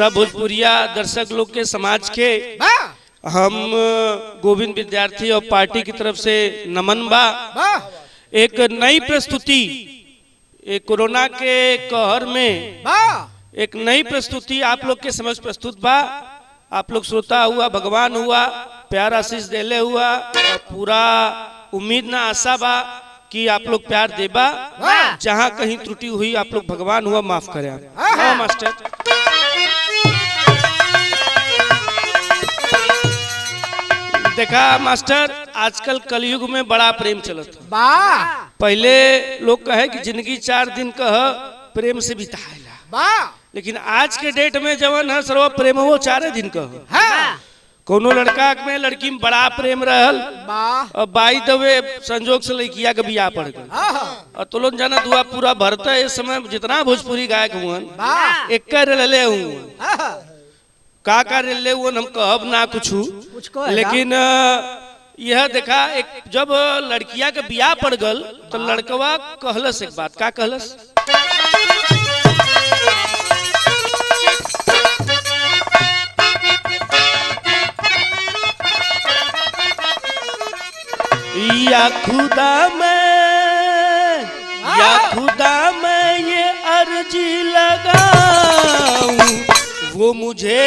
सब भोजपुरिया दर्शक लोग के समाज के हम गोविंद विद्यार्थी और पार्टी की तरफ से नमन बा। एक नई प्रस्तुति एक कोरोना के कहर में एक नई प्रस्तुति आप लोग के समझ प्रस्तुत बा। आप लोग श्रोता हुआ, भगवान हुआ, प्यार आशीष देले हुआ और पूरा उम्मीद ना आशा बा कि आप लोग प्यार देबा। जहाँ कहीं त्रुटि हुई आप लोग भगवान हुआ माफ करें। हाँ मास्टर, देखा मास्टर, आजकल कलयुग में बड़ा प्रेम चलत है। पहले लोग कहे कि जिंदगी 4 दिन कह प्रेम से बिताएला, लेकिन आज के डेट में जवन है सर्व प्रेम वो 4 दिन कह। कोनो लड़का में लड़की में बड़ा प्रेम रहल और बाई दवे संजोग से लड़किया के बियाह पड़ गए और तो लोग जाना दुआ पूरा भरता है। इस समय जितना भोजपुरी गायक हुआ एक ले हुआ का ले हुआ हम कहब ना कुछ, लेकिन यह देखा एक जब लड़किया के बियाह पड़ गल तो लड़कवा कहलस एक बात। का कहलस? या खुदा मैं ये अर्जी लगाऊं, वो मुझे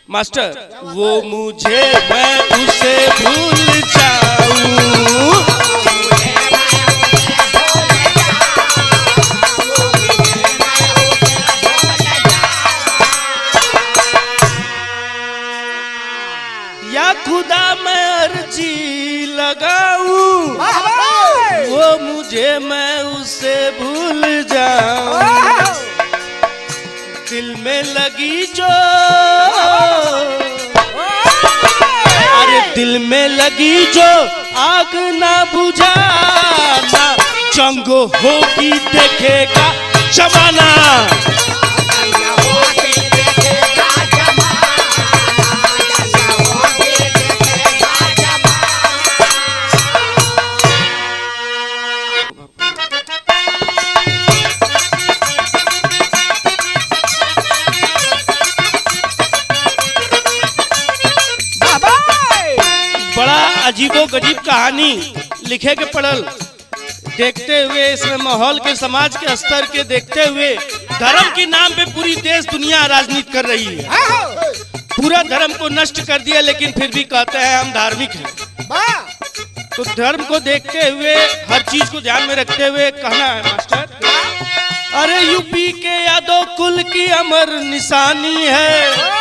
मास्टर, वो मुझे मैं उसे भूल जाऊं। या खुदा मैं अर्जी लगाऊं, वो मुझे मैं उसे भूल जाऊं। दिल में लगी जो, अरे दिल में लगी जो आग ना बुझाना, जंग होगी देखेगा जमाना। अजीबो गरीब कहानी लिखे के पड़ल। देखते हुए इसमें माहौल के, समाज के स्तर के देखते हुए धर्म के नाम पे पूरी देश दुनिया राजनीति कर रही है। पूरा धर्म को नष्ट कर दिया, लेकिन फिर भी कहते हैं हम धार्मिक हैं। तो धर्म को देखते हुए, हर चीज को ध्यान में रखते हुए कहना है मास्टर, अरे यूपी के यादव कुल की अमर निशानी है।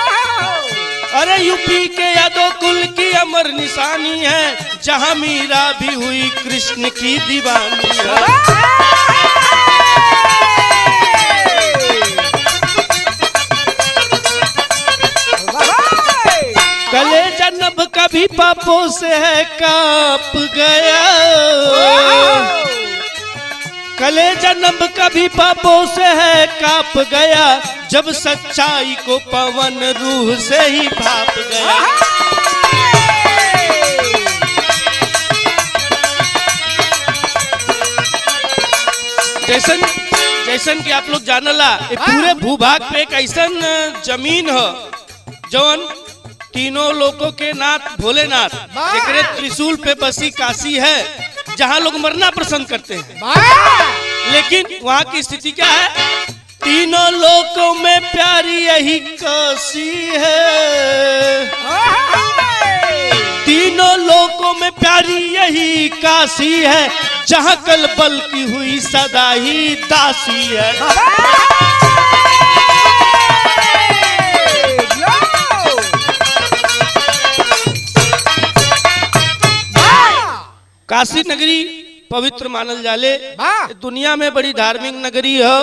अरे यूपी के यादव कुल की अमर निशानी है, जहां मीरा भी हुई कृष्ण की दीवानी है। कलेजा नभ कभी पापों से है कांप गया, कलेजा नभ कभी पापों से है कांप गया, जब सच्चाई को पवन रूह से ही भाप गया। जैसन कि आप लोग जानला, पूरे भूभाग पे एक ऐसन जमीन है जौन तीनों लोगों के नाथ भोलेनाथ जेकरे त्रिशूल पे बसी काशी है, जहां लोग मरना पसंद करते हैं। लेकिन वहां की स्थिति क्या है? तीनों लोकों में प्यारी यही काशी है, तीनों लोकों में प्यारी यही काशी है, जहां कल बल की हुई सदा ही दासी है। काशी नगरी पवित्र मानल जाले, दुनिया में बड़ी धार्मिक नगरी है।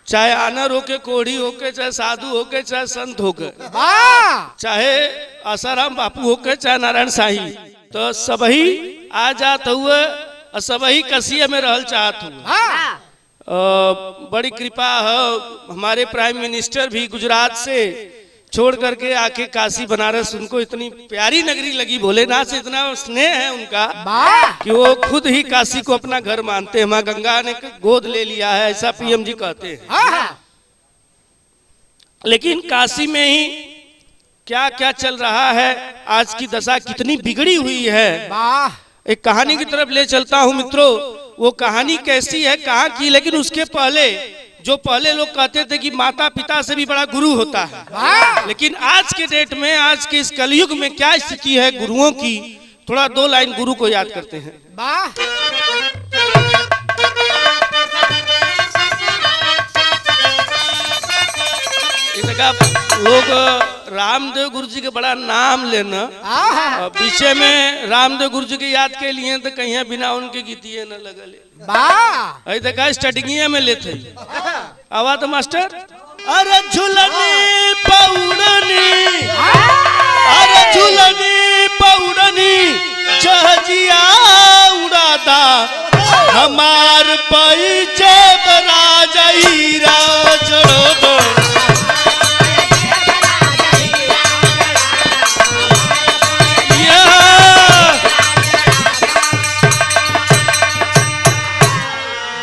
चाहे आनर होके, कोढ़ी होके, चाहे साधु होके, चाहे संत होके, चाहे आसाराम बापू होके, चाहे नारायण साही, तो सबही आ जात हुए और सबही कसिया में रहल चाहत हुए। बड़ी कृपा है, हमारे प्राइम मिनिस्टर भी गुजरात से छोड़ करके आके काशी बनारस, उनको इतनी प्यारी नगरी लगी, भोलेनाथ से इतना स्नेह है उनका कि वो खुद ही काशी को अपना घर मानते हैं। माँ गंगा ने गोद ले लिया है, ऐसा पीएम जी कहते हैं। लेकिन काशी में ही क्या क्या चल रहा है, आज की दशा कितनी बिगड़ी हुई है। एक कहानी की तरफ ले चलता हूं मित्रों। वो कहानी कैसी है, कहाँ की, लेकिन उसके पहले जो पहले लोग कहते थे कि माता पिता से भी बड़ा गुरु होता है, लेकिन आज के डेट में, आज के इस कलयुग में क्या स्थिति है गुरुओं की, थोड़ा 2 लाइन गुरु को याद करते हैं। लोग रामदेव गुरु जी के बड़ा नाम लेना, पीछे में रामदेव गुरु जी के याद के लिए तो कहीं बिना उनके गीतिए न लगले। देखा स्टार्टिंग में लेते आवा तो मास्टर, अरे झुलनी पौड़नी, अरे झुलनी पौड़नी जहाजिया उड़ादा हमार पई जब राजाई राजड़ो।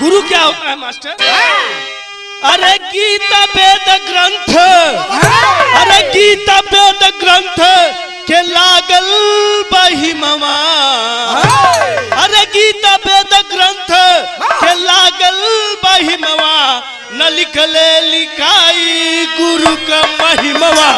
गुरु क्या होता है मास्टर? अरे गीता वेद ग्रंथ, अरे गीता वेद ग्रंथ के लागल बहिमवा, अरे गीता वेद ग्रंथ के लागल बहिमवा, न लिखले लिखाई गुरु का महिमवा।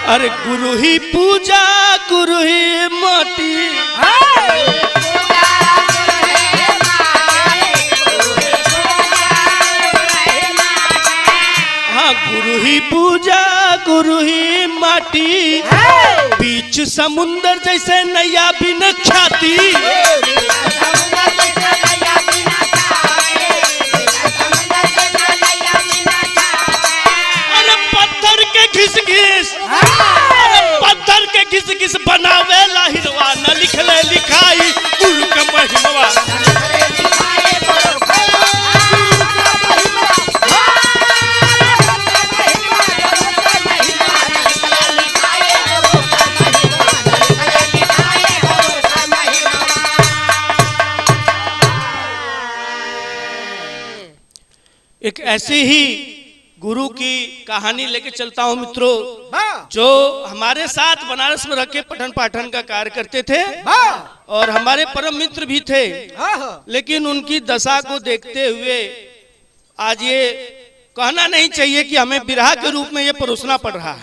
अरे गुरु ही पूजा, गुरु ही माटी, हाँ गुरु ही पूजा, गुरु ही माटी, बीच समुंदर जैसे नैया बिन ख्याति। अरे पत्थर के घिस घिस, पत्थर के घिस घिस बनावे लाहिरवा, न लिखले लिखाई गुरु का महिमवा। एक ऐसी ही गुरु की कहानी लेके चलता हूं मित्रों, जो हमारे साथ बनारस में रह के पठन पाठन का कार्य करते थे और हमारे परम मित्र भी थे, लेकिन उनकी दशा को देखते हुए आज ये कहना नहीं चाहिए कि हमें बिरहा के रूप में ये परोसना पड़ रहा है।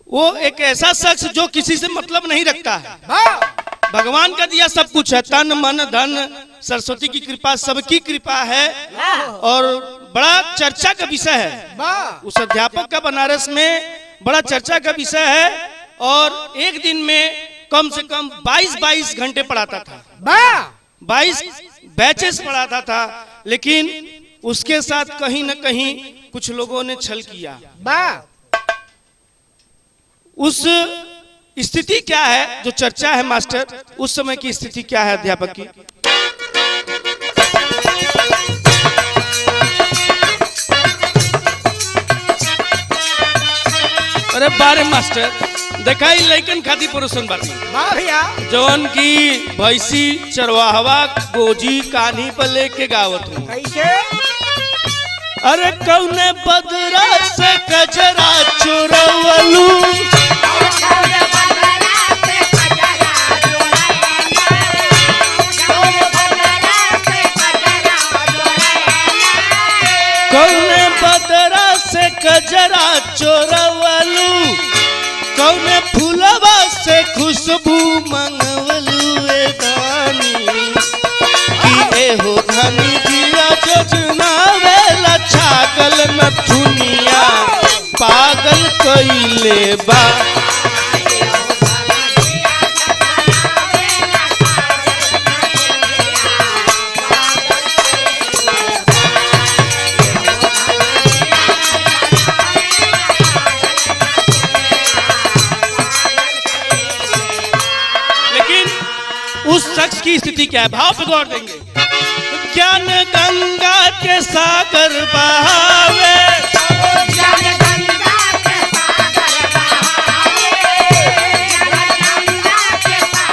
वो एक ऐसा शख्स जो किसी से मतलब नहीं रखता है, भगवान का दिया सब कुछ है, तन मन धन, सरस्वती की कृपा, सबकी कृपा है, और बड़ा चर्चा का विषय है। उस अध्यापक का बनारस में बड़ा चर्चा का विषय है, और एक दिन में कम से कम 22 घंटे पढ़ाता था, 22 बैचेस पढ़ाता था, लेकिन उसके साथ कहीं न कहीं कुछ लोगों ने छल किया। उस स्थिति क्या है जो चर्चा है मास्टर, उस समय की स्थिति क्या है अध्यापक की? अरे बारे मास्टर, देखा ही लैकन खाती परोसन बात भैया, जवन की भैंसी चरवाहवा गोजी कान्ही पर लेके गावत हूँ। अरे कौने बदरा से कजरा चुरवलू, कौने बदरा से कजरा चोरवलू, कौने फूलवा से खुशबू मंगवलू, ए दानी कि ए हो धनी दिया जोजना वेला छागल न दुनिया पागल कइले बा। उस शख्स की स्थिति क्या है, भाव पे गौर देंगे। ज्ञान गंगा के सागर बहावे, ज्ञान गंगा के सागर बहावे, ज्ञान गंगा के सागर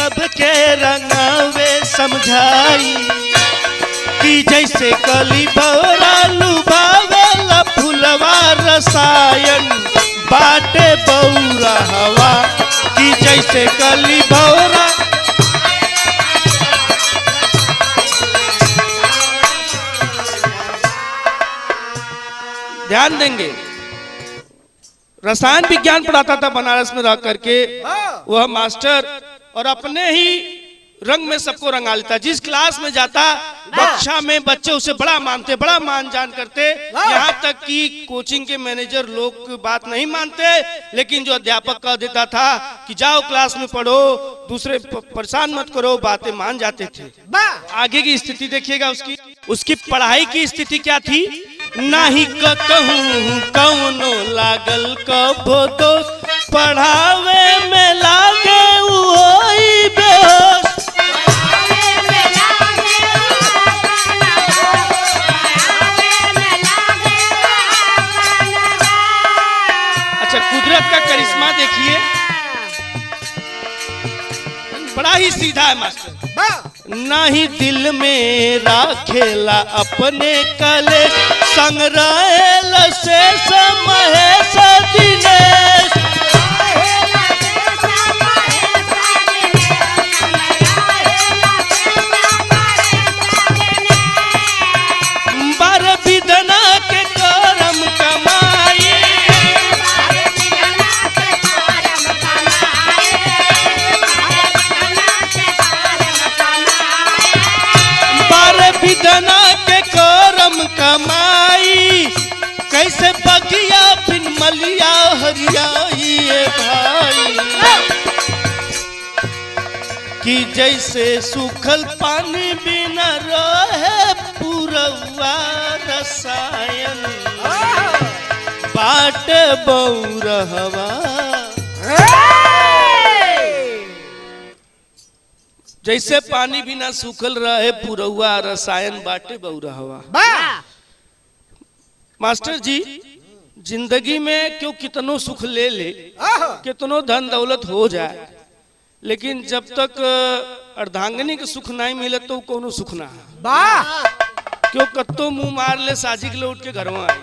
सबके रंगावे समझाई कि जैसे कली बौरा लुभावेला फुलवा रसायन बाटे बौरा हवा कि जैसे कली बौरा। ध्यान देंगे, रसायन विज्ञान पढ़ाता था बनारस में रह करके वह मास्टर, और अपने ही रंग में सबको रंगा लेता। जिस क्लास में जाता कक्षा में बच्चे उसे बड़ा मानते, बड़ा मान जान करते, यहाँ तक कि कोचिंग के मैनेजर लोग की बात नहीं मानते, लेकिन जो अध्यापक कह देता था कि जाओ क्लास में पढ़ो, दूसरे परेशान मत करो, बातें मान जाते थे। आगे की स्थिति देखिएगा उसकी पढ़ाई की स्थिति क्या थी। नाही कहूँ कौनो लागल कबो दोस्त, पढ़ावे में लागे वही बेहोश। अच्छा, कुदरत का करिश्मा देखिए, बड़ा ही सीधा है मास्टर। नहीं दिल में राखेला अपने कले, संग रहेला शेष महेश दिनेश। बार विदना के करम कमाई, विदना के करम कमाई, कैसे बगिया बिन मलिया हरियाई भाई कि जैसे सूखल पानी बिना रहे पुरवा रसायन बाट बौरहवा। जैसे पानी बिना सूखल रहे पुरवा रसायन बाटे बौरहवा। मास्टर जी, जिंदगी में क्यों कितनो सुख ले ले, कितनो धन दौलत हो जाए, लेकिन जब तक अर्धांगिनी के सुख नहीं मिले तो कोनो सुख ना है। क्यों कत्तो मुंह मार ले साजी के उठ के घर में आए,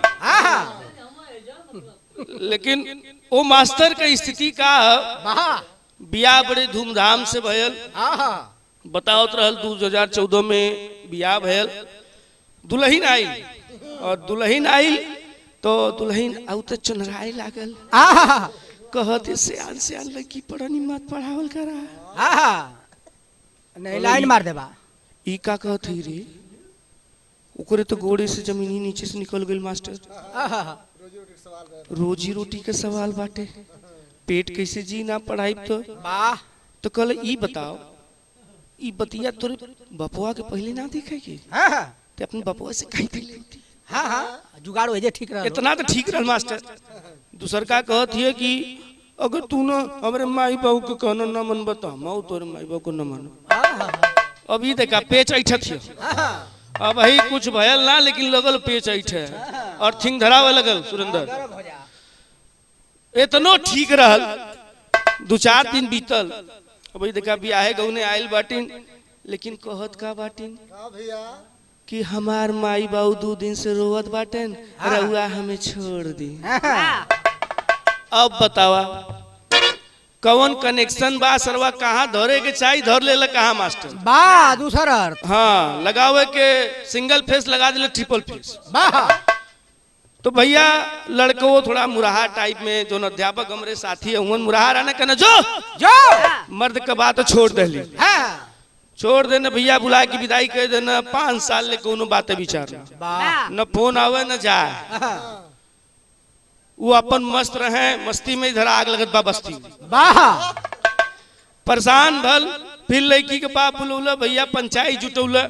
लेकिन वो मास्टर का स्थिति का बियाह बड़े धूमधाम से भयल। बतावत रहल 2014 में बियाह भयल, दुल्हन आई, और दुल्हन आई तो दुल्हन आउ तो चुनराए लागल, कहते सियान सियान लड़की पढ़नी मत पढ़ावल करा, नहीं लाइन मार देबा। ई का कहत ही रे, ओकरे तो गोड़े से जमीनी नीचे से निकल गई मास्टर। रोजी रोटी के सवाल बाटे, पेट कैसे जी ना पढ़ाई तो कल ई बताओ, ई बतिया तोरे बपुआ के पहले ना देखेगी, ते अपने बपुआ से कहीं थी लेती। जुगाड़ हो जे ठीक रहा, इतना तो ठीक रहा मास्टर। दूसर का कहत है कि अगर तू ना हमारे माई बाबू के कहना ना मन बता, मैं तोरे माई बाबू को न मानो। अभी देखा पेच ऐठा थी, अब ही कुछ भयल ना, लेकिन लगल पेच ऐठे और थिंग धरावे लगल सुरेंद्र। इतनो ठीक रहल, 2-4 दिन बीतल, अभी देखा बियाहे गौने आयल बाटिन, लेकिन कहत का बाटिन कि हमार माई बाबू 2 दिन से रोवत बाटन, रउआ हमें छोड़ दी। अब बतावा कौन कनेक्शन बा सरवा, कहाँ धरे के चाहिए धर ले कहाँ मास्टर बा दूसर अर्थ। हाँ, लगावे के सिंगल फेस लगा दिले ट्रिपल फेस। तो भैया लड़को थोड़ा मुराहा टाइप में, जो अध्यापक हमारे साथी है उन मुराहा रहना कहना जो मर्द का बात छोड़ दे, छोड़ देना भैया, बुला के विदाई कर देना। 5 साल ले कोनो बात विचार न फोन आवे न जाए, वो अपन मस्त रहे, मस्ती में इधर आग लगत बा बस्ती। परेशान भल, फिर लड़की के बाप बुलौला, भैया पंचायत जुटौला,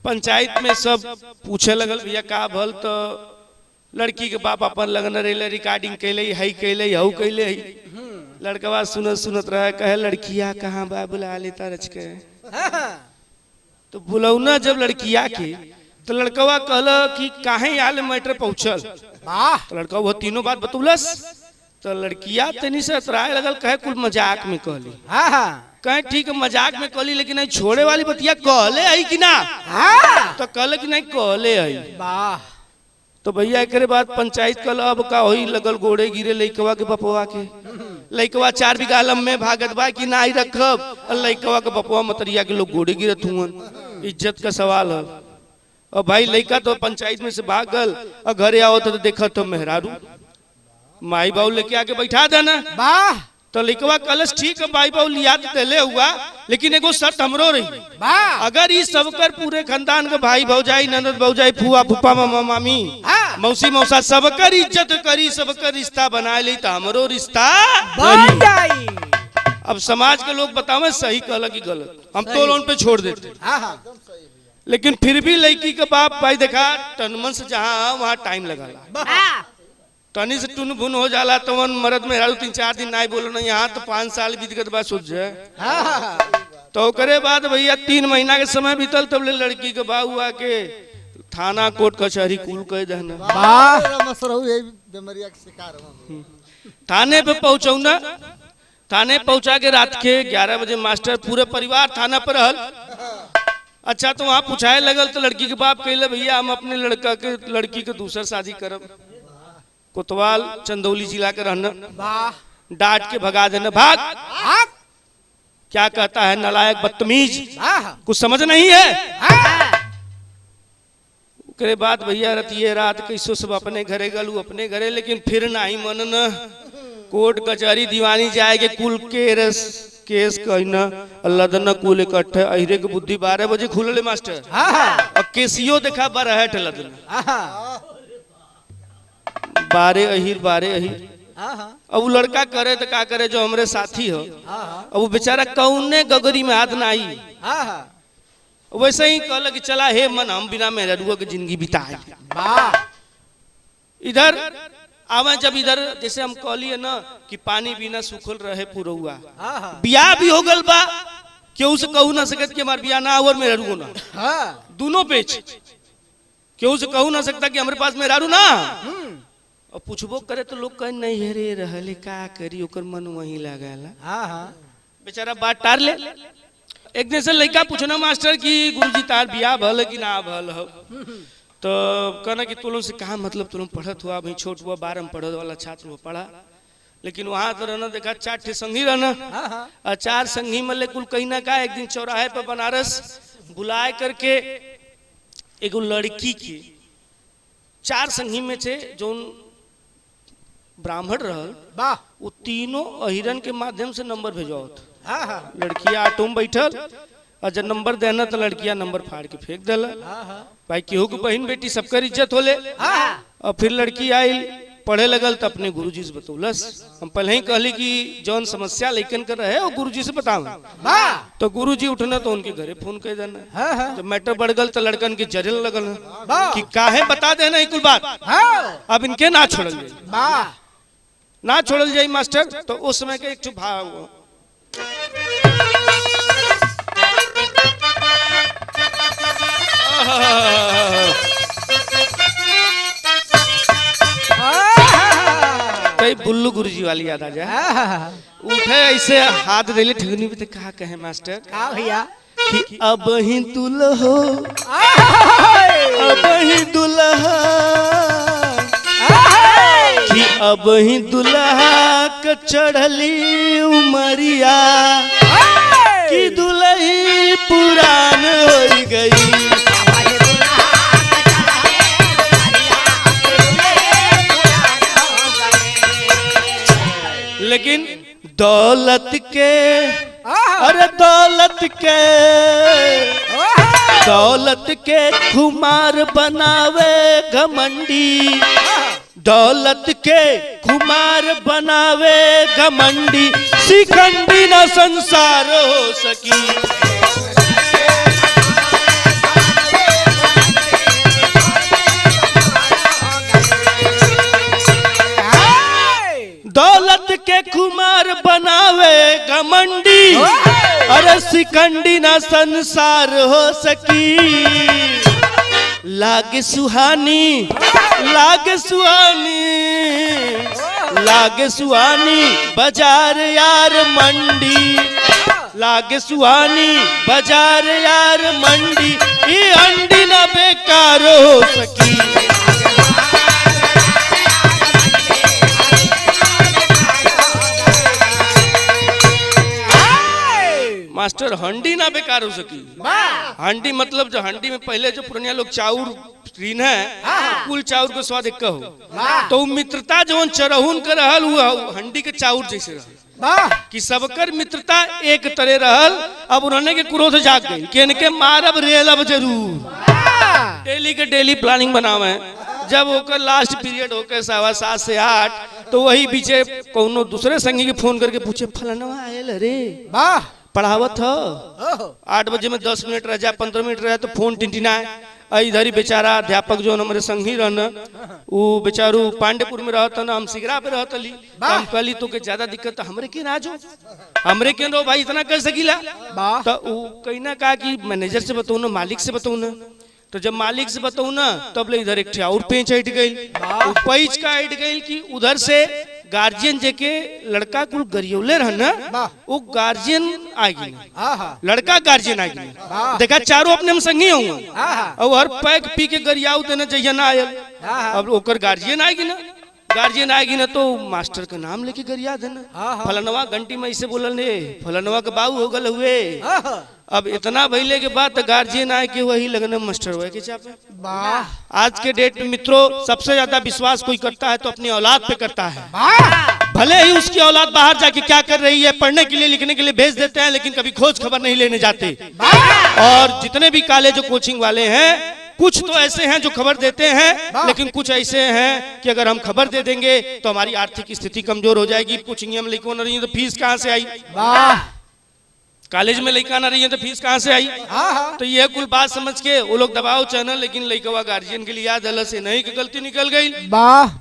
पंचायत में सब पूछे लगल भैया का भल, तो लड़की के बाप अपन लगन रहे, रिकॉर्डिंग कैले हई कैले हऊ कैले हई। लड़कवा सुनत सुनत रहे, कहे लड़किया कहाँ बा, बुला लेता रच के। तो बुलौना जब लड़किया के, तो लड़कवा कहला कि काहे आले मैटर पहुंचल। तो लड़का वो तीनों बात बतौलस, तो लड़किया तनी से अतराए लगल, कहे कुल मजाक में कहली। हाँ हाँ कहे ठीक है मजाक में कहली, लेकिन नहीं छोड़े वाली बतिया कहले आई कि ना। हाँ तो कहले कि नहीं कहले आई। वाह तो भैया एक बाद पंचायत कल अब का होई, लगल गोड़े गिरे लइकवा के बपवा के। लइकवा 4 बीघा लम में भागत बा कि ना ही रखब, लइकवा के बपवा मतरिया के लोग गोड़े गिरत हुवन। इज्जत का सवाल है। और भाई लइका तो पंचायत में से भागल और घरे आओ तो देखा तो मेहरारू माई बाबू लेके आके बैठा देना। वाह तो लइकवा कलश ठीक है माई बाबू लिया तो देले हुआ, लेकिन एगो शर्त हमरो रही। वाह अगर इस सबकर पूरे खानदान के भाई भौजाई ननद भौजाई फुआ फूफा मामा मामी मौसी मौसा सबकर इज्जत करी, सबकर रिश्ता बना ली तो हमरो रिश्ता बन जाई। अब समाज के लोग बतावे सही कहला कि गलत, हम तो लोन पे छोड़ देते। हाँ हाँ लेकिन फिर भी लड़की के बाप भाई देखा टनमन से जहाँ वहाँ टाइम लगाला, तनी से टुन भुन हो जाला तो वन मरद में 3-4 दिन नहीं बोलना, यहाँ तो 5 साल बीत गए बाद सोच जाए। तो करे बाद भैया 3 महीना के समय बीतल, तब ले लड़की के बाबू आके थाना कोर्ट कचहरी कुल कह देना। थाने पे पहुंचौ ना, थाने पहुंचा के रात के 11 बजे मास्टर पूरे परिवार थाना पर रहल। अच्छा तो वहाँ पूछाए लगल तो लड़की के बाप कहले भैया हम अपने लड़की के दूसर शादी करब। कोतवाल चंदौली जिला के रहना, डांट के भगा देना, भाग। क्या कहता है नालायक बदतमीज, कुछ समझ नहीं है। करे बात भैया रतिये रात कैसो सब अपने घरे गलू अपने घरे, लेकिन फिर नहीं मनन, कोर्ट कचहरी दीवानी जाएगे कुल केस कहना लदन कुल इकट्ठे। अहिरे के बुद्धि 12 बजे खुलले मास्टर, और केसियो देखा 12 लदन 12 अहिर। अब वो लड़का करे तो का करे, जो हमरे साथी हो, अब वो बेचारा कौने गगरी में हाथ ना आई। वैसे ही कहल कि चला हे मन हम बिना मेहरुआ के जिंदगी बिताए। इधर आवे जब इधर जैसे हम कहली है ना कि पानी बिना सूखल रहे पुरौआ, बियाह भी हो गल बा, केहू से कहू ना सकत कि हमार बियाह ना और मेहरुआ ना, दोनों बेच केहू से कहू ना सकता कि हमारे पास मेहरारू ना। और पूछबो करे तो लोग कहे नहीं रे रहले का करी, ओकर मन वहीं लगाला। बेचारा बात टार ले। एक दिन से लड़का पूछना मास्टर की गुरुजी तार बियाह भल कि ना भल हो, तो कहना कि तुम से कहा मतलब तुम पढ़त हुआ, भाई छोट हुआ 12 में पढ़े वाला छात्र हुआ पढ़ा, लेकिन वहां तो रहना देखा 4 ठे संगी रहना, और 4 संगी मल्ले कुल कहीं ना का एक दिन चौराहे पर बनारस बुलाए करके एगो लड़की की 4 संगी में से जो ब्राह्मण रहल वो तीनों अहिरन के माध्यम से नंबर भेजवात। लड़किया ऑटो में बैठल और जब नंबर देना तो लड़किया नंबर फाड़ के फेंक दिला। भाई केहू के बहन बेटी सबकर इज्जत होले। और फिर लड़की आई पढ़े लगल तो अपने गुरुजी से बतौलस। हम पहले ही कहली कि जौन समस्या लेकिन कर रहे वो गुरुजी से बताओ, तो गुरुजी उठना तो उनके घरे फोन कर देना। तो मैटर बढ़ गल तो लड़कन के जरल लगल कि काहे बता देना कुल बात, अब इनके ना छोड़ल जाए, ना छोड़ल जाए मास्टर। तो उस समय के एक भाव कई बुल्लू गुरुजी वाली याद आ जाए। उठे ऐसे हाथ देले ठगनी पे कहा कहे मास्टर का भैया कि अब ही दुल्हो अब ही दुल्हा कि अब ही दुल्हा के चढ़ली उमरिया कि दुल्ही पुरान हो गई। लेकिन दौलत के अरे दौलत के खुमार बनावे घमंडी, दौलत के खुमार बनावे घमंडी, शिखंडी न संसार हो सकी। दौलत के कुमार बनावे घमंडी, अरे शिखंडी ना संसार हो सकी। लागे सुहानी लागे सुहानी बाजार यार मंडी, लागे सुहानी बाजार यार मंडी, ये अंडी ना बेकार हो सकी। मास्टर हंडी ना बेकार हो सकी। हंडी मतलब जो हंडी में पहले जो पुरानिया लोग चाउर रीन है कुल चाउर के स्वाद एक हो, तो मित्रता जो चरहुन कर रहल वो हंडी के चाउर जैसे रहल कि सबकर मित्रता एक तरह रहल। अब उन्होंने के क्रोध जाग गई कि इनके मारब रेलब जरूर, डेली के डेली प्लानिंग बनावे। जब ओकर लास्ट पीरियड होकर 7:15 से 8 तो वही पीछे कोनो दूसरे संगी के फोन करके पूछे फलाना आयल रे पढ़ावत हो 8 बजे में 10 मिनट रह जाए 15 मिनट रह तो फोन टिंटिनाए। इधर ही बेचारा अध्यापक जो हमारे संगी रहना वो बेचारू पांडेपुर में रहता ना, हम सिगरा पे रहता ली। हम कहली तो के ज्यादा दिक्कत हमरे के ना जो हमरे के रो भाई इतना कर सकीला। तो वो कहीं ना कहा कि मैनेजर से बताऊ ना, मालिक से बताऊ ना। तो जब मालिक से बताऊ ना तब ले इधर एक और पेंच हट गई, पैच का हट गई कि उधर से गार्जियन जेके लड़का कुल गरियोले रहना वो गार्जियन आएगी, लड़का गार्जियन आएगी। देखा चारों अपने में संगी होंगे और हर पैक पी के गरियाऊ देना चाहिए ना आयल। अब ओकर गार्जियन आएगी ना, गार्जियन आएगी ना तो मास्टर का नाम लेके गरिया देना, फलानवा घंटी में ऐसे बोलल ने फलानवा के बाबू हो गल हुए। अब इतना भइले के बाद गार्जियन आए कि वही लगने मास्टर हुए के चापे। आज के डेट में मित्रों सबसे ज्यादा विश्वास कोई करता है तो अपनी औलाद पे करता है। भले ही उसकी औलाद बाहर जाके क्या कर रही है पढ़ने के लिए लिखने के लिए भेज देते हैं, लेकिन कभी खोज खबर नहीं लेने जाते। और जितने भी कॉलेज और कोचिंग वाले हैं कुछ तो ऐसे हैं जो खबर देते हैं, लेकिन कुछ ऐसे हैं कि अगर हम खबर दे देंगे तो हमारी आर्थिक स्थिति कमजोर हो जाएगी। कोचिंग में लड़कों न रही है तो फीस कहाँ से आई, कॉलेज में लड़का ना रही है तो फीस कहाँ से आई। तो यह कुल बात समझ के वो लोग दबाव चैनल, लेकिन लड़कवा गार्जियन के लिए याद अलग से नहीं कि गलती निकल गई।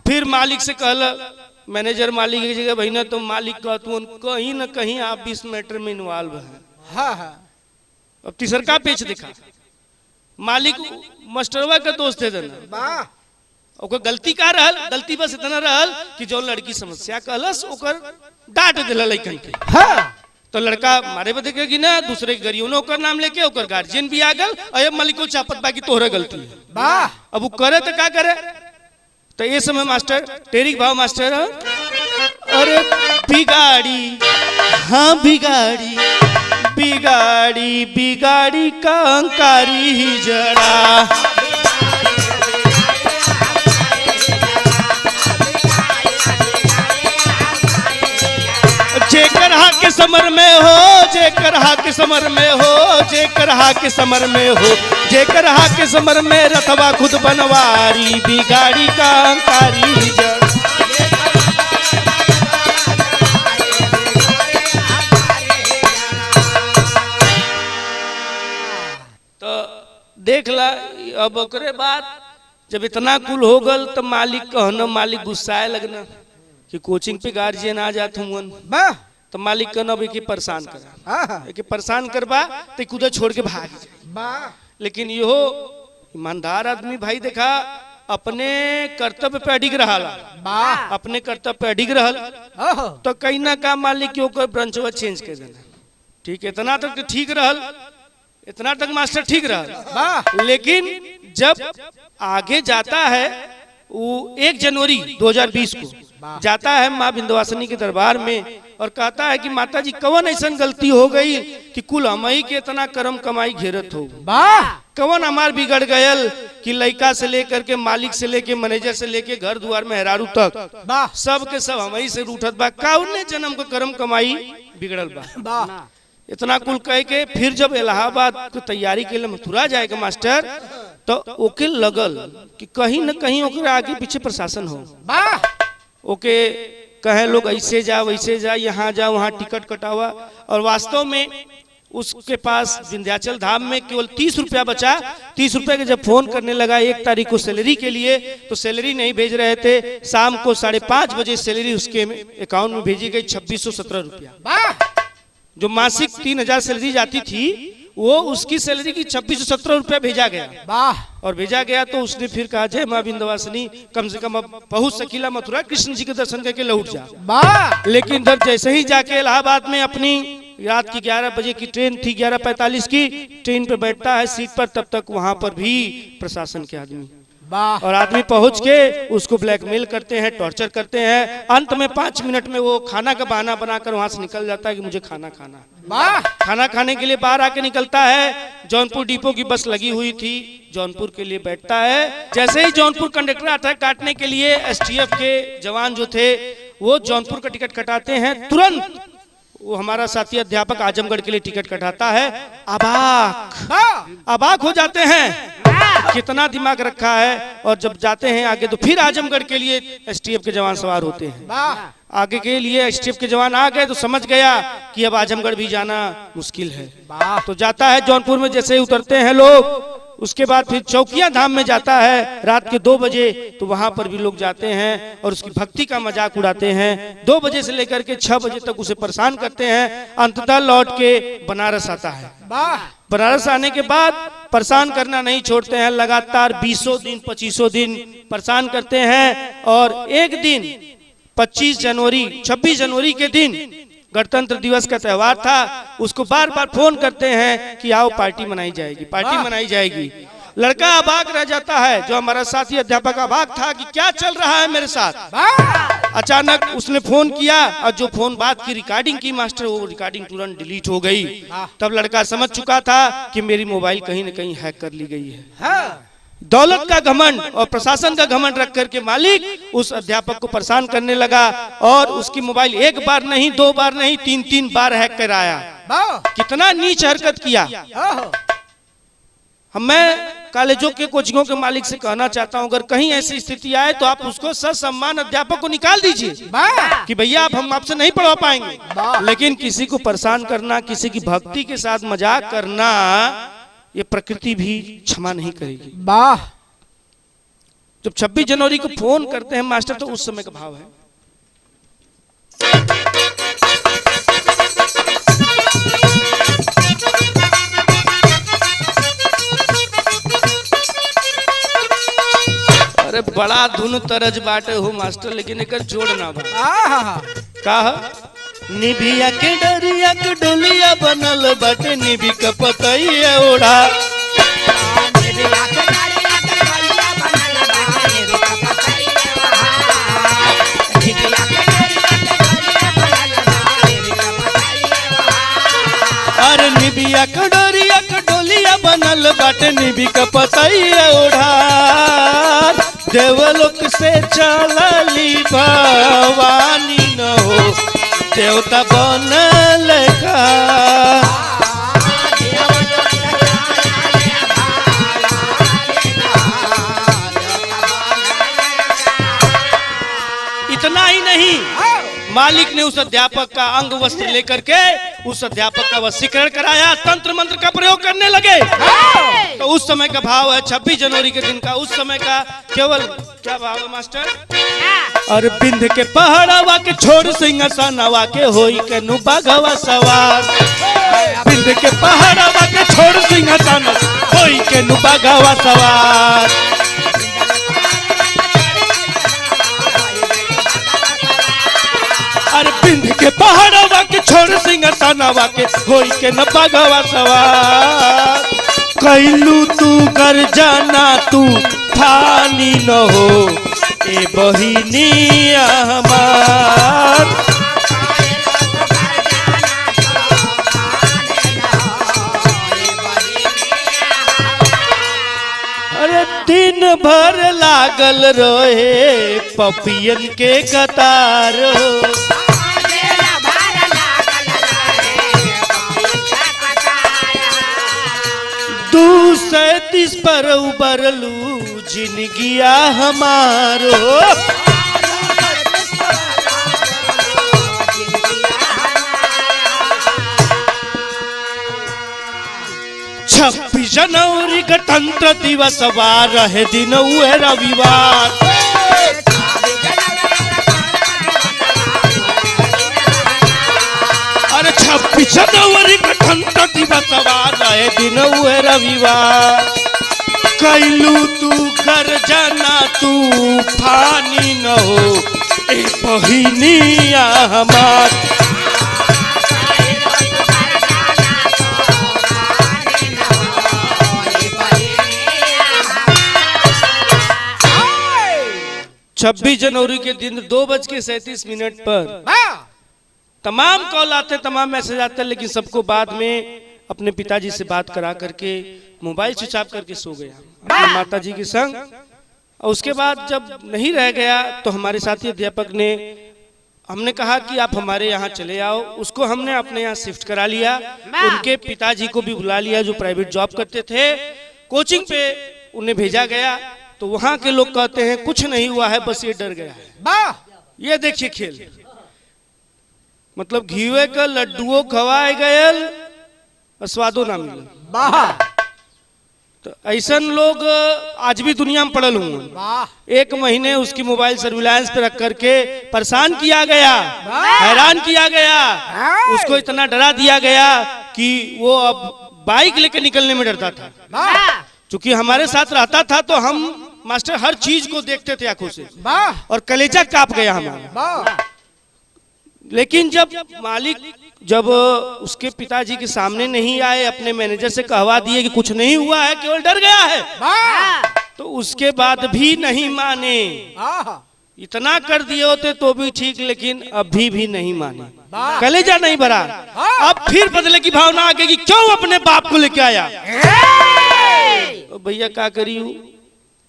फिर मालिक से कहल मैनेजर मालिक की जगह भाई ना तो मालिक का तू कहीं ना कहीं आप भी इस मैटर में इन्वॉल्व है। अब तीसर का पेच दिखा, मालिक मास्टरवा का दोस्त है देना ओकर गलती का रहल, गलती बस इतना रहल कि जो लड़की समस्या कहलस ओकर डांट दिला लइकन के। तो लड़का मारे बदे कि ना दूसरे गरियों ने ओकर नाम लेके ओकर गार्जियन भी आ गल और मालिको चापत बाकी तोहरे गलती है। अब वो करे तो क्या करे। तो ये समय मास्टर टेरिक भाव मास्टर अरे बिगाड़ी हाँ बिगाड़ी बिगाड़ी बिगाड़ी का अंकारी ही जड़ा, जेकर हा के समर में हो जेकर हा के समर में हो जेकर हा के समर में हो जेकर हा के समर में रथवा खुद बनवारी बिगाड़ी का अंकारी ही जड़ा। देख ला अब ओकरे बाद जब इतना कुल हो गल तो मालिक कहना, मालिक गुस्साए लगना कि कोचिंग पे गार्जियन आ जात हूँ तो मालिक कहना कि परेशान करा कि परेशान करबा तो खुद छोड़ के भाग जाए। लेकिन यो ईमानदार आदमी भाई देखा अपने कर्तव्य पे अडिग रहा, अपने कर्तव्य पे अडिग रहल तो कहीं ना का मालिक के ओकर ब्रांचवा चेंज कर देना। ठीक है इतना तक ठीक रहल, इतना तक मास्टर ठीक रहा। लेकिन जब आगे जाता है वो 1 जनवरी 2020 को जाता है माँ विंध्यवासिनी के दरबार में और कहता है कि माता जी कौन ऐसा गलती हो गई कि कुल हमई के इतना कर्म कमाई घेरत हो, कौन हमार बिगड़ गयल कि लड़का से लेकर के मालिक से लेके मैनेजर से लेके घर द्वार में हेरारू तक सब के सब हमई से रूठत बा, कौन जन्म को कर्म कमाई बिगड़ल बा। इतना कुल कह के फिर जब इलाहाबाद की तैयारी के लिए मथुरा जाएगा मास्टर तो ओके लगल कि कहीं न कहीं ओके आगे पीछे प्रशासन हो, ओके कहे लोग ऐसे जा वैसे जा यहाँ जा वहाँ टिकट कटावा। और वास्तव में उसके पास विंध्याचल धाम में केवल 30 रुपया बचा। 30 रुपये के जब फोन करने लगा 1 तारीख को सैलरी के लिए तो सैलरी नहीं भेज रहे थे। शाम को 5:30 बजे सैलरी उसके अकाउंट में भेजी गई 2617 रुपया। जो मासिक 3000 सैलरी जाती थी वो उसकी सैलरी की 2617 रुपया भेजा गया। वाह। और भेजा गया तो उसने फिर कहा जय माँ विंध्यवासिनी, कम से कम अब पहुंच सकीला मथुरा, कृष्ण जी के दर्शन करके लौट जा। वाह। लेकिन इधर जैसे ही जाके इलाहाबाद में अपनी रात की 11 बजे की ट्रेन थी, 11:45 की ट्रेन पे बैठता है सीट पर, तब तक वहां पर भी प्रशासन के आदमी वाह। और आदमी पहुंच के उसको ब्लैकमेल करते हैं, टॉर्चर करते हैं। अंत में 5 मिनट में वो खाना का बहाना बनाकर वहां से निकल जाता है कि मुझे खाना खाना। वाह। खाना खाने के लिए बाहर आके निकलता है। जौनपुर डिपो की बस लगी हुई थी, जौनपुर के लिए बैठता है। जैसे ही जौनपुर कंडक्टर आता है काटने के लिए, एसटीएफ के जवान जो थे वो जौनपुर का टिकट कटाते हैं। तुरंत वो हमारा साथी अध्यापक आजमगढ़ के लिए टिकट कटाता है। अबाक हो जाते हैं, कितना दिमाग रखा है। और जब जाते हैं आगे तो फिर आजमगढ़ के लिए एसटीएफ के जवान सवार होते हैं। आगे के लिए एसटीएफ के जवान आ गए तो समझ गया कि अब आजमगढ़ भी जाना मुश्किल है। तो जाता है जौनपुर में, जैसे ही उतरते हैं लोग, उसके बाद फिर चौकिया धाम में जाता है रात के 2 बजे। तो वहां पर भी लोग जाते हैं और उसकी भक्ति का मजाक उड़ाते हैं। 2 बजे से लेकर के 6 बजे तक उसे परेशान करते हैं। अंततः लौट के बनारस आता है। बनारस आने के बाद परेशान करना नहीं छोड़ते हैं, लगातार 20 दिन 25 दिन परेशान करते हैं। और एक दिन 26 जनवरी के दिन गणतंत्र दिवस का त्योहार था, उसको बार बार फोन करते हैं कि आओ पार्टी मनाई जाएगी, पार्टी मनाई जाएगी। लड़का अबाक रह जाता है, जो हमारा साथी अध्यापक अबाक था कि क्या चल रहा है मेरे साथ। अचानक उसने फोन किया और जो फोन बात की रिकॉर्डिंग की मास्टर, वो रिकॉर्डिंग तुरंत डिलीट हो गई। तब लड़का समझ चुका था कि मेरी मोबाइल कहीं न कहीं हैक कर ली गई है। दौलत का घमंड और प्रशासन का घमंड रख करके मालिक उस अध्यापक को परेशान करने लगा और उसकी मोबाइल 1 बार नहीं, 2 बार नहीं, 3 बार हैक कराया। कितना नीच हरकत किया। मैं कॉलेजों के कोचिंगों के मालिक से कहना चाहता हूं, अगर कहीं ऐसी स्थिति आए तो आप उसको ससम्मान अध्यापक को निकाल दीजिए कि भैया अब हम आपसे नहीं पढ़वा पाएंगे। लेकिन किसी को परेशान करना, किसी की भक्ति के साथ मजाक करना, ये प्रकृति भी क्षमा नहीं करेगी। वाह। जब 26 जनवरी को फोन करते हैं मास्टर, तो उस समय का भाव है। अरे बड़ा धुन तरज बाटे हो मास्टर, लेकिन एक जोड़ना बा का निभिया के डरिया के डोलिया बनल बाटे, निभी का पतैया ओढ़ा। अरे निभिया के डरिया के डोलिया बनल बाटे, निभी का पतैया ओढ़ा। देवलोक से चलली भवानी न हो, देवता बनल का। इतना ही नहीं, मालिक ने उस अध्यापक का अंग वस्त्र लेकर के उस अध्यापक का वशीकरण कराया, तंत्र मंत्र का प्रयोग करने लगे। तो उस समय का भाव है 26 जनवरी के दिन का, उस समय का केवल क्या भाव है मास्टर। और बिंद के पहाड़वा के छोड़ सिंहासनवा के होई के नु बाघवा सवार। बिंद के पहाड़वा के छोड़ सिंहासन होई के नु बाघवा सवार। अरे बिंद के पहाड़वा के छोड़ सिंहासनवा के होई के न बाघवा सवार। कैलू तू कर जाना तू फानी न हो, ए बहिनिया हमार। अरे दिन भर लागल रहे पपियन के कतार। 230 पर उबरलू जिंदगिया हमारो। 26 जनवरी गणतंत्र दिवस वार रहे दिन हुए रविवार। अरे 26 जनवरी गणतंत्र दिवस वार रहे है दिन हुए रविवार। कैलू तू गर्जना तूफानी न हो ए बहिनिया हमार। छब्बीस जनवरी के दिन 2:37 पर तमाम कॉल आते, तमाम मैसेज आते, लेकिन सबको बाद में अपने पिताजी से बात करा करके मोबाइल स्विच ऑफ करके सो गया अपनी माता जी के संग। और उसके बाद जब नहीं रह गया तो हमारे साथी अध्यापक ने हमने कहा कि आप हमारे यहाँ चले आओ। उसको हमने अपने यहाँ शिफ्ट करा लिया। उनके पिताजी को भी बुला लिया जो प्राइवेट जॉब करते थे। कोचिंग पे उन्हें भेजा गया तो वहाँ के लोग कहते हैं कुछ नहीं हुआ है, बस ये डर गया है। ये देखिए खेल, मतलब घीवे का लड्डुओं खवाए गयल स्वादो ना मिले। तो ऐसा लोग आज भी दुनिया में पड़ल हुए। 1 महीने उसकी मोबाइल सर्विलांस पे रख करके परेशान किया गया, हैरान किया गया, उसको इतना डरा दिया गया कि वो अब बाइक लेके निकलने में डरता था। चूंकि हमारे साथ रहता था तो हम मास्टर हर चीज को देखते थे आंखों से और कलेजा कांप गया हमारा। लेकिन जब मालिक जब उसके पिताजी के सामने नहीं आए, अपने मैनेजर से कहवा दिए कि कुछ नहीं हुआ है, केवल डर गया है, तो उसके बाद भी नहीं माने। इतना कर दिए होते तो भी ठीक, लेकिन अभी भी नहीं माने, कलेजा नहीं भरा। अब फिर बदले की भावना आ गई कि क्यों अपने बाप को लेके आया। तो भैया क्या करी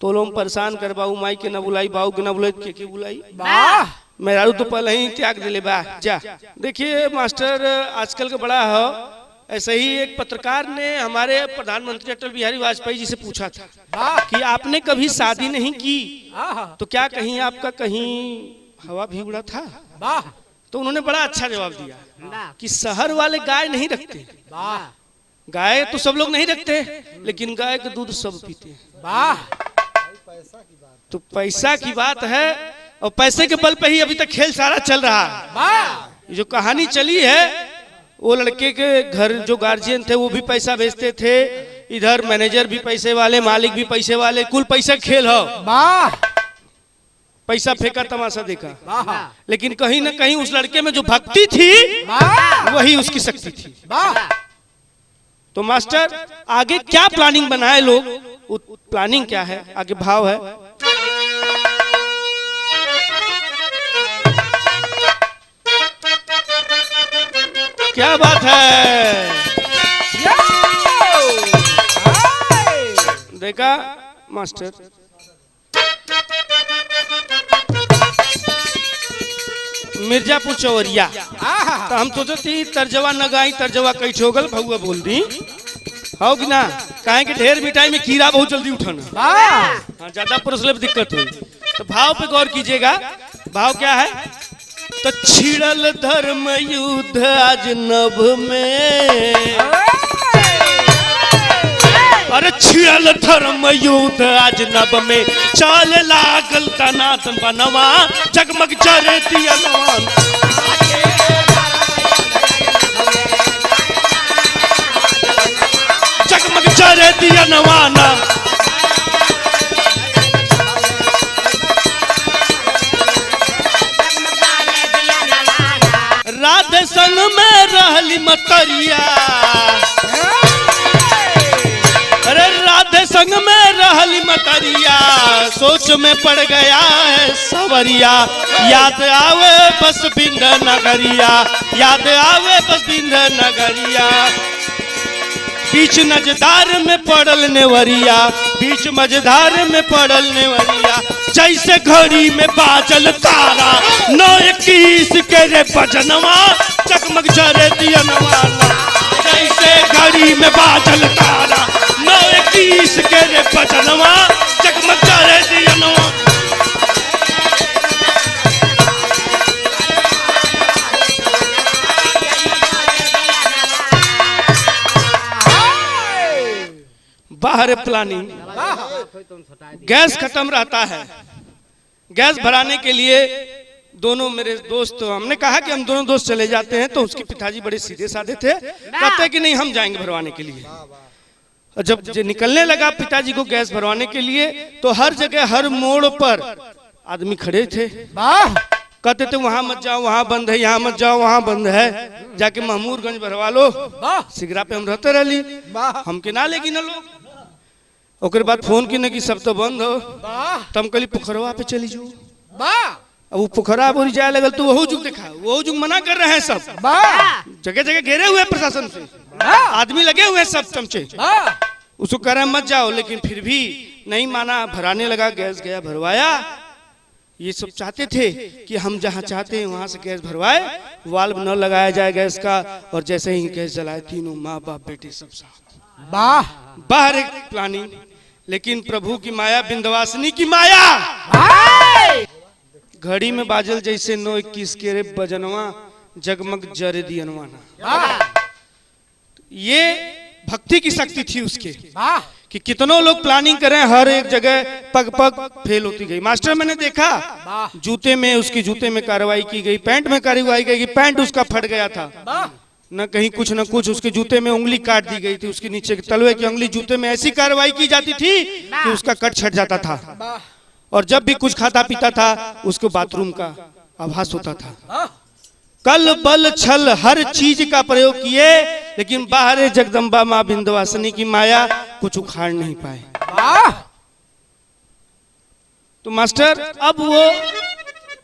तो लोग परेशान करवाऊ, माई के न बुलाई, बाऊ के न बुलाई, के बुलाई, मेहरारू तो पहले ही त्याग दिले बा जा। देखिए मास्टर आजकल का बड़ा हो, ऐसे ही एक पत्रकार ने हमारे प्रधानमंत्री अटल बिहारी वाजपेयी जी से पूछा था कि आपने कभी शादी नहीं की तो क्या कहीं आपका कहीं हवा भी उड़ा था? तो उन्होंने बड़ा अच्छा जवाब दिया कि शहर वाले गाय नहीं रखते। गाय तो सब लोग नहीं रखते, लेकिन गाय का दूध सब पीते हैं। तो पैसा की बात है और पैसे के बल पे ही अभी तक खेल सारा चल रहा है। जो कहानी चली है वो लड़के के घर जो गार्जियन थे वो भी पैसा भेजते थे, इधर मैनेजर भी पैसे वाले, मालिक भी पैसे वाले, कुल पैसा खेल हो। पैसा फेंका, तमाशा देखा, लेकिन कहीं ना कहीं उस लड़के में जो भक्ति थी वही उसकी शक्ति थी। तो मास्टर आगे क्या प्लानिंग बनाए लोग, प्लानिंग क्या है, आगे भाव है। क्या बात है, देखा मास्टर, मिर्जापुर चौरिया। तो हम सोचे थी तर्जवा न गाई, तर्जवा कई ठोगल भहुआ बोल दी हो कि ना, काहे कि ढेर मिठाई में कीड़ा बहुत जल्दी उठाना, हाँ ज्यादा परसले दिक्कत हुई। तो भाव पे गौर कीजिएगा, भाव क्या है। तो छिड़ल धर्म युद्ध आज नभ में, अरे छिड़ल धर्म युद्ध आज नभ में, चाल लागल तनातन बनवा, जगमग जरे दिया नवान, जगमग जरे दिया नवाना। राधे संग में रहली मतरिया, अरे राधे संग में रहली मतरिया, सोच में पड़ गया है सवरिया, याद आवे बस बिंद नगरिया, याद आवे बस बिंद नगरिया। बीच नजदार में पड़ल नेवरिया, बीच मझधार में पड़ल नेवरिया, जैसे घड़ी में बाजल तारा, 9:21 के रे बजनवा, चकमक जरे दिया नवाना, जैसे घड़ी में बाजल तारा, 9:21 के रे बजनवा, चकमक जरे दिया नवाना। बाहर प्लानिंग, गैस खत्म रहता है, गैस भराने के लिए दोनों मेरे दोस्त, हमने कहा कि हम दोनों दोस्त चले जाते हैं, तो उसके पिताजी बड़े सीधे साधे थे, कहते कि नहीं हम जाएंगे भरवाने के लिए। और जब निकलने लगा पिताजी को गैस भरवाने के लिए, तो हर जगह हर मोड़ पर आदमी खड़े थे, कहते थे वहां मत जाओ वहां बंद है, यहाँ मत जाओ वहां बंद है, जाके महमूदगंज भरवा लो, सिगरा पे हम रहते रही, हमके ना लेगी ना लोग। ओकर बाद फोन की न कि सब तो बंद हो, तम कली पोखरवा पे चली जाओ। अब वो पोखरा बोरी जाए लगल तो वही जुग देखा, वो जुग मना कर रहे हैं सब, जगह जगह घेरे हुए प्रशासन से, आदमी लगे हुए सब चमचे, उसको कह रहे मत जाओ, लेकिन फिर भी नहीं माना, भराने लगा, गैस गया भरवाया। ये सब चाहते थे कि हम जहाँ चाहते हैं वहां से गैस भरवाए, वाल्व न लगाया जाए गैस का, और जैसे ही गैस जलाए तीनों माँ बाप बेटे सब साथ बाहर एक प्लानिंग। लेकिन प्रभु की माया, विंध्यवासिनी की माया, घड़ी में बाजल जैसे 9:21 के रे बजनवा, जगमग जरे दियनवा ना। ये भक्ति की शक्ति थी उसके, कि कितनों लोग प्लानिंग करें, हर एक जगह पग पग फेल होती गई। मास्टर मैंने देखा, जूते में, उसकी जूते में कार्रवाई की गई, पैंट में कार्रवाई की गई, पैंट उसका फट गया था, न कहीं कुछ न कुछ, उसके जूते में उंगली काट दी गई थी, उसके नीचे के तलवे की उंगली, जूते में ऐसी कार्रवाई की जाती थी कि उसका कट छट जाता था। और जब भी कुछ खाता पीता था उसको बाथरूम का आभास होता था। कल बल छल हर चीज का प्रयोग किए, लेकिन बाहर जगदम्बा माँ विंध्यवासिनी की माया कुछ उखाड़ नहीं पाए। तो मास्टर अब वो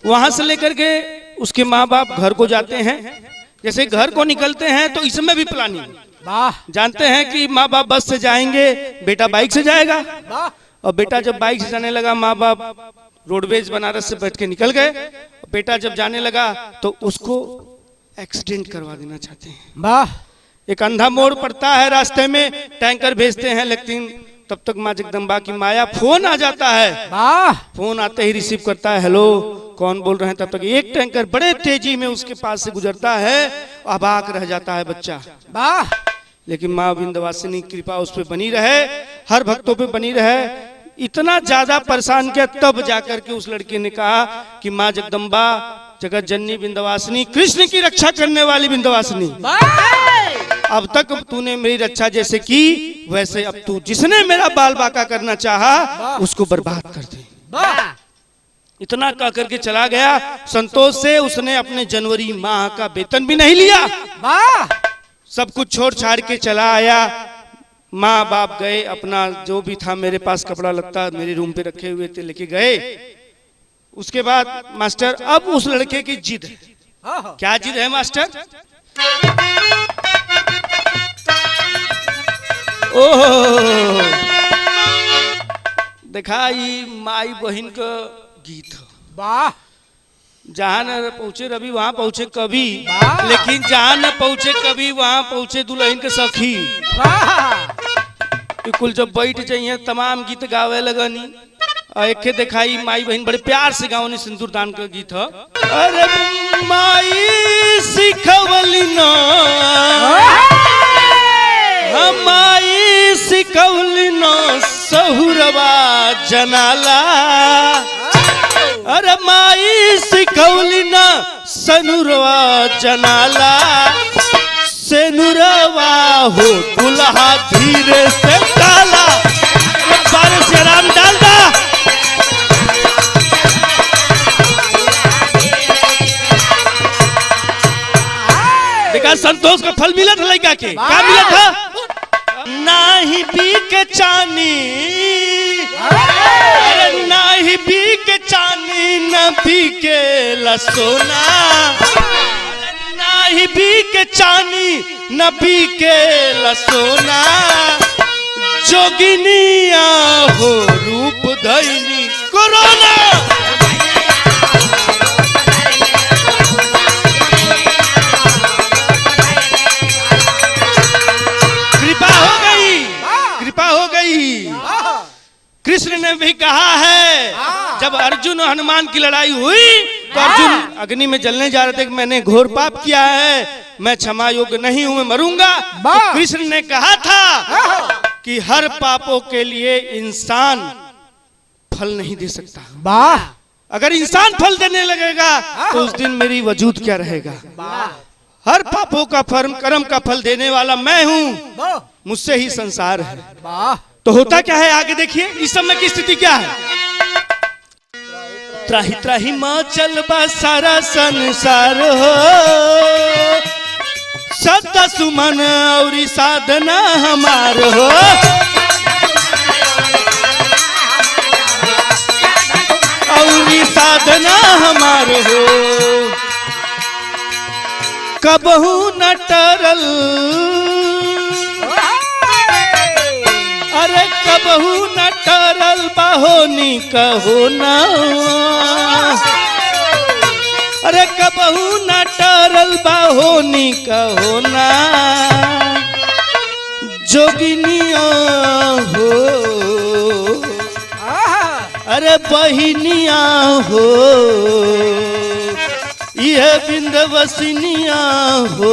वहां से लेकर के उसके माँ बाप घर को जाते हैं। जैसे घर को निकलते हैं तो इसमें भी प्लानिंग, जानते हैं कि माँ बाप बस से जाएंगे, बेटा बाइक से जाएगा, और बेटा जब बाइक से जाने लगा, माँ बाप रोडवेज बनारस से बैठ के निकल गए। बेटा जब जाने लगा तो उसको एक्सीडेंट करवा देना चाहते हैं। एक अंधा मोड़ पड़ता है रास्ते में, टैंकर भेजते हैं, लेकिन तब तक माँ जगदम्बा की माया, फोन आ जाता है, फोन आते ही रिसीव करता है, हेलो कौन बोल रहे हैं। तब तक एक टैंकर बड़े तेजी में उसके पास से गुजरता है, अबाक रह जाता है बच्चा। लेकिन माँ विंध्यवासिनी की कृपा उस पर बनी रहे, हर भक्तों पे बनी रहे। इतना ज्यादा परेशान किया, तब जाकर के उस लड़के ने कहा कि माँ जगदम्बा, जगत जननी विंध्यवासिनी, कृष्ण की रक्षा करने वाली विंध्यवासिनी, अब तक तूने मेरी रक्षा जैसे की, वैसे अब तू जिसने मेरा बाल बाका करना चाहा उसको बर्बाद कर दे। इतना कह करके चला गया। संतोष से उसने अपने जनवरी माह का वेतन भी नहीं लिया, सब कुछ छोड़ छाड़ के चला आया। माँ बाप गए, अपना जो भी था, मेरे पास कपड़ा लत्ता मेरे रूम पे रखे हुए थे, लेके गए। उसके बाद मास्टर, अब उस लड़के की जिद है। क्या जिद है मास्टर? ओह, देखा ये माई बहन का गीत, वाह, जहाँ न पहुंचे रवि वहां पहुंचे कभी, लेकिन जहाँ न पहुंचे कभी वहां पहुंचे दुल्हन के सखी। कुल जब बैठ जाइए तमाम गीत गावे लगनी, एक दिखाई माई बहन बड़े प्यार से गावनी, सिंदूरदान का गीत है। अरे माई सिखवली ना, हमाई सिखवली ना सहुरवा जनाला, अरे माई सिखवली ना सनुरवा जनाला, सेनुरवा हो दुल्हा धीरे से डाला, बार से राम डाल दा। देखा संतोष का फल मिला था लड़का के, क्या मिला था? नाही बीक चानी, अरे नाही बीक चानी, न बीके लसोना, नाही बीके चानी, न बीके लसोना, जोगिनिया हो रूप धैनी कोरोना। कृपा हो गई, कृपा हो गई। कृष्ण ने भी कहा है, जब अर्जुन और हनुमान की लड़ाई हुई तो अर्जुन अग्नि में जलने जा रहे थे कि मैंने घोर पाप किया है, मैं क्षमा योग्य नहीं हूं, मैं मरूंगा। तो कृष्ण ने कहा था कि हर पापों के लिए इंसान फल नहीं दे सकता, अगर इंसान फल देने लगेगा तो उस दिन मेरी वजूद क्या रहेगा। हर पापों का कर्म का फल देने वाला मैं हूँ, मुझसे ही संसार है। तो होता क्या है आगे देखिए, इस समय की स्थिति क्या है। त्राही त्राही माँ चल बा सारा संसार हो, सदा सुमन और साधना हमार हो। और साधना हमार हो, कबहू न टरल, अरे कबहू न टरल बाहोनी कहो ना, अरे कबहू न टरल बाहोनी कहो ना। जोगिनिया हो, अरे बहिनिया हो, यह बिंदवसिनिया हो,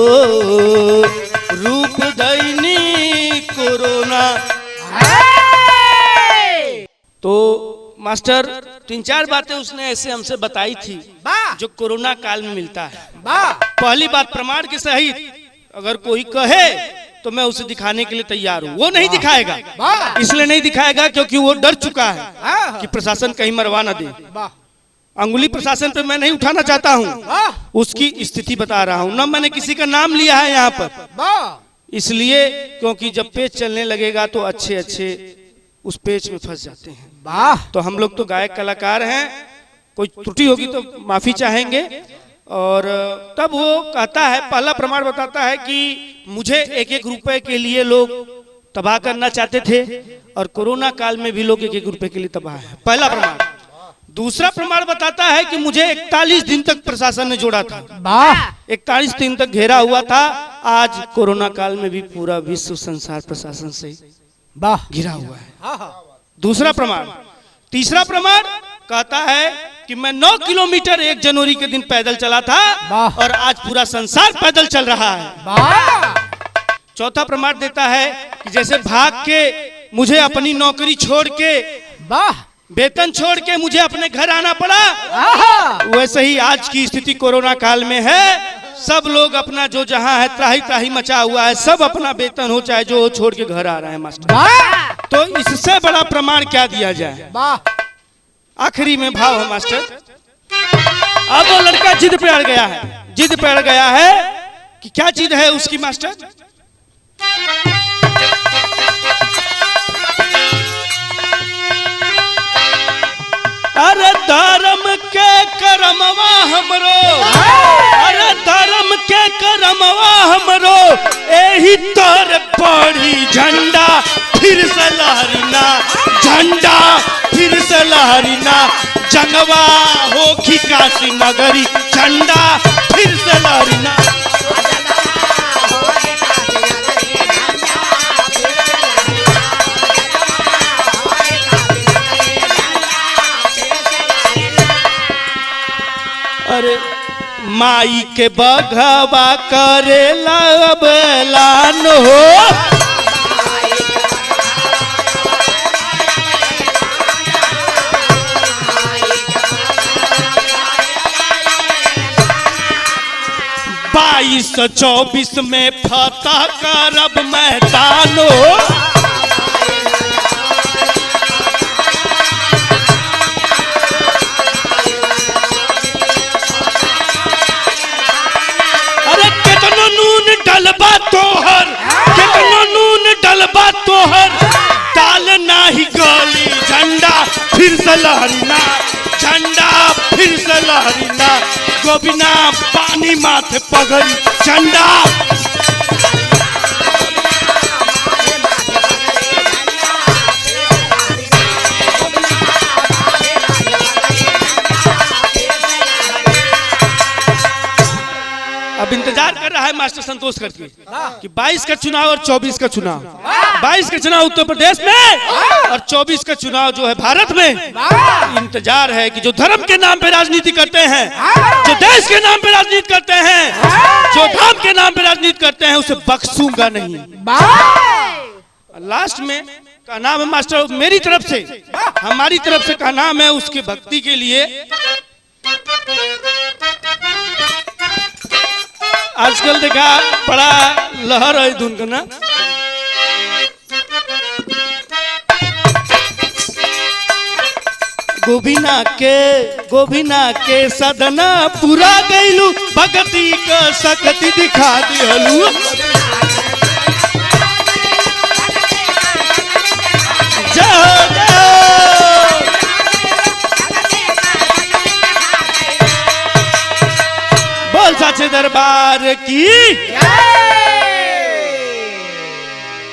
रूप दैनी कोरोना। तो मास्टर 3-4 बातें उसने ऐसे हमसे बताई थी जो कोरोना काल में मिलता है। पहली बात, प्रमाण के सहित अगर कोई कहे तो मैं उसे दिखाने के लिए तैयार हूँ। वो नहीं दिखाएगा, इसलिए नहीं दिखाएगा क्योंकि वो डर चुका है कि प्रशासन कहीं मरवा ना दे। अंगुली प्रशासन पे मैं नहीं उठाना चाहता हूँ, उसकी स्थिति बता रहा हूँ। न मैंने किसी का नाम लिया है यहाँ पर, इसलिए क्योंकि जब पेच चलने लगेगा तो अच्छे अच्छे उस पेच में फंस जाते हैं। तो हम लोग तो गायक कलाकार हैं, कोई त्रुटि होगी तो माफी चाहेंगे। और तब वो कहता है, पहला प्रमाण बताता है कि मुझे 1-1 रुपए के लिए लोग तबाह करना चाहते थे और कोरोना काल में भी लोग 1-1 रुपए के लिए तबाह है। पहला प्रमाण। दूसरा प्रमाण बताता है कि मुझे 41 दिन तक प्रशासन ने जोड़ा था, 41 दिन तक घेरा हुआ था। आज कोरोना काल में भी पूरा विश्व संसार प्रशासन से घिरा हुआ है। दूसरा प्रमाण। तीसरा प्रमाण कहता है कि मैं 9 किलोमीटर 1 जनवरी के दिन पैदल चला था और आज पूरा संसार पैदल चल रहा है। चौथा प्रमाण देता है कि जैसे भाग के मुझे अपनी नौकरी छोड़ के, वेतन छोड़ के मुझे अपने घर आना पड़ा, वैसे ही आज की स्थिति कोरोना काल में है। सब लोग अपना जो जहां है त्राही त्राही मचा हुआ है, सब अपना वेतन हो चाहे जो छोड़ के घर आ रहे हैं मास्टर। तो इससे बड़ा प्रमाण क्या दिया जाए। आखिरी में भाव है मास्टर। अब वो लड़का जिद पे अड़ गया है, जिद पे अड़ गया है कि क्या चीज है उसकी मास्टर। अरे धर्म के करमवा हमरो, अरे धर्म के करमवा हमरो, एही तर पड़ी झंडा फिर से लहरीना, झंडा फिर से लहरीना। जंगवा होखी काशी नगरी, झंडा फिर से लहरीना। अरे माई के बघवा करेला बलान हो, बाईस 24 में फतह करब मैदान हो। अरे कितना नून डलबा तोहर, कितना नून डलबा तोहर, दाल नाही गली, झंडा फिर से लहरीना, झंडा फिर से लहरीना। गोबिना पानी माथे पगड़ी, झंडा। अब इंतजार कर रहा है मास्टर संतोष करके कि 22 का चुनाव और 24 का चुनाव, 22 का चुनाव उत्तर प्रदेश में और 24 का चुनाव जो है भारत में। इंतजार है कि जो धर्म के नाम पे राजनीति करते हैं, जो देश के नाम पे राजनीति करते हैं, जो धाम के नाम पे राजनीति करते हैं, उसे बख्शूंगा नहीं। लास्ट में का नाम है मास्टर, मेरी तरफ से हमारी तरफ से का नाम है उसकी भक्ति के लिए। आजकल देखा बड़ा लहर है धुन का ना। गोभिना के सदना पूरा गईलू भगती का शक्ति दिखा दिहलू। बोल साचे दरबार की।